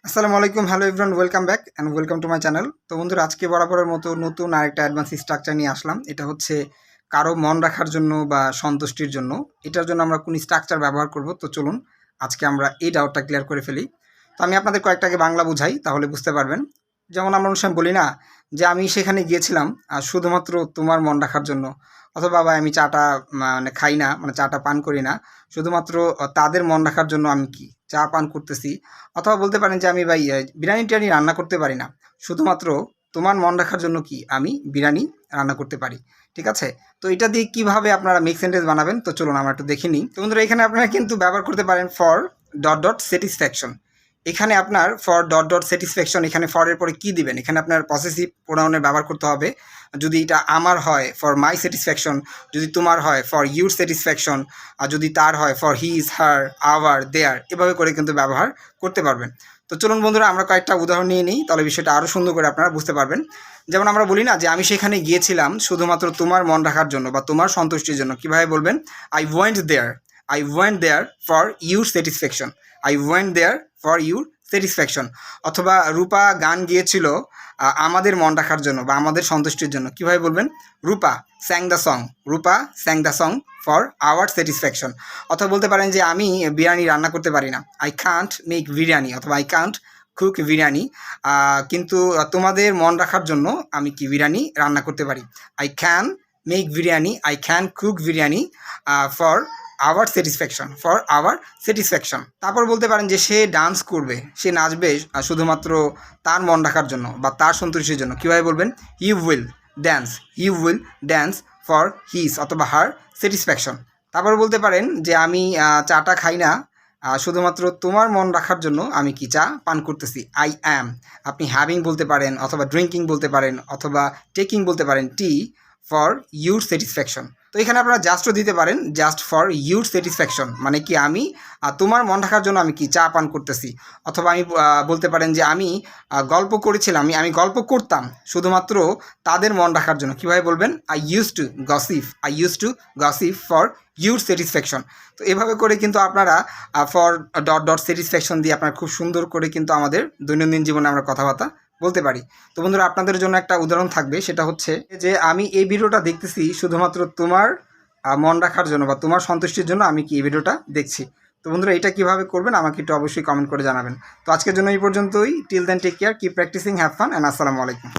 আসসালামু আলাইকুম, hello everyone, welcome back and welcome to my channel. তো বন্ধুরা, আজকে বরাবরের মতো নতুন আরেকটা অ্যাডভান্স স্ট্রাকচার নিয়ে আসলাম। এটা হচ্ছে কারো মন রাখার জন্য বা সন্তুষ্টির জন্য। এটার জন্য আমরা কোন স্ট্রাকচার ব্যবহার করব, তো চলুন আজকে আমরা এই ডাউটটা ক্লিয়ার করে ফেলি। তো আমি আপনাদের কয়েকটাকে বাংলা বুঝাই, তাহলে বুঝতে পারবেন। যেমন আমরা অনেক সময় বলি না যে আমি সেখানে গিয়েছিলাম শুধুমাত্র তোমার মন রাখার জন্য, অথবা ভাই আমি চাটা মানে খাই না, মানে চাটা পান করি না শুধুমাত্র তাদের মন রাখার জন্য আমি কি চা পান করতেছি। অথবা বলতে পারেন যে আমি ভাই বিরিয়ানি টিরিয়ানি রান্না করতে পারি না, শুধুমাত্র তোমার মন রাখার জন্য কি আমি বিরিয়ানি রান্না করতে পারি। ঠিক আছে? তো এটা দিয়ে কিভাবে আপনারা মেক সেন্টেন্স বানাবেন, তো চলুন আমরা একটু দেখে নিই। তো বন্ধুরা, এখানে আপনারা কিন্তু ব্যবহার করতে পারেন ফর ডট ডট স্যাটিসফ্যাকশন। এখানে আপনার ফর ডট ডট স্যাটিসফ্যাকশন, এখানে ফরের পরে কি দিবেন, এখানে আপনার পসেসিভ প্রোনাউনের ব্যবহার করতে হবে। যদি এটা আমার হয় ফর মাই স্যাটিসফ্যাকশন, যদি তোমার হয় ফর ইউর স্যাটিসফ্যাকশন, আর যদি তার হয় ফর হিজ, হার, আওয়ার, দেয়ার, এভাবে করে কিন্তু ব্যবহার করতে পারবেন। তো চলুন বন্ধুরা, আমরা কয়েকটা উদাহরণ নিয়ে নিই, তাহলে বিষয়টা আরও সুন্দর করে আপনারা বুঝতে পারবেন। যেমন আমরা বলি না যে আমি সেখানে গিয়েছিলাম শুধুমাত্র তোমার মন রাখার জন্য বা তোমার সন্তুষ্টির জন্য। কীভাবে বলবেন? I went there, I went there for your satisfaction, I went there for your satisfaction. অথবা রূপা গান গিয়েছিল আমাদের মন রাখার জন্য বা আমাদের সন্তুষ্টির জন্য। কীভাবে বলবেন? Rupa sang the song, Rupa sang the song for our satisfaction. অথবা বলতে পারেন যে আমি বিরিয়ানি রান্না করতে পারি না, আই কান্ট মেক বিরিয়ানি, অথবা আই কান্ট কুক বিরিয়ানি, কিন্তু তোমাদের মন রাখার জন্য আমি কি বিরিয়ানি রান্না করতে পারি। I can make biryani, I can cook biryani for our satisfaction, for our satisfaction. তারপর বলতে পারেন যে সে ডান্স করবে, সে নাচবে শুধুমাত্র তার মন রাখার জন্য বা তার সন্তুষ্টির জন্য। কীভাবে বলবেন? He will dance, he will dance for his অথবা হার স্যাটিসফ্যাকশন। তারপর বলতে পারেন যে আমি চাটা খাই না শুধুমাত্র তোমার মন রাখার জন্য আমি কি চা পান করতেছি। আই অ্যাম, আপনি হ্যাভিং বলতে পারেন, অথবা ড্রিঙ্কিং বলতে পারেন, অথবা টেকিং বলতে পারেন টি ফর ইউর স্যাটিসফ্যাকশন। তো এখানে আপনারা জাস্টও দিতে পারেন, জাস্ট ফর ইউর স্যাটিসফ্যাকশন, মানে কি আমি তোমার মন রাখার জন্য আমি কি চা পান করতেছি। অথবা আমি বলতে পারেন যে আমি গল্প করেছিলাম, আমি গল্প করতাম শুধুমাত্র তাদের মন রাখার জন্য। কীভাবে বলবেন? I use to gossip, I use to gossip for your satisfaction. তো এভাবে করে কিন্তু আপনারা ফর ডট ডট স্যাটিসফ্যাকশন দিয়ে আপনারা খুব সুন্দর করে কিন্তু আমাদের দৈনন্দিন জীবনে আমরা কথাবার্তা বলতে পারি। তো বন্ধুরা, আপনাদের জন্য একটা উদাহরণ থাকবে, সেটা হচ্ছে যে আমি এই ভিডিওটা দেখতেছি শুধুমাত্র তোমার মন রাখার জন্য বা তোমার সন্তুষ্টির জন্য আমি কি এই ভিডিওটা দেখছি। তো বন্ধুরা, এটা কীভাবে করবেন আমাকে একটু অবশ্যই কমেন্ট করে জানাবেন। তো আজকের জন্য এই পর্যন্তই। Till then take care, keep practising, have fun and আসসালামু আলাইকুম।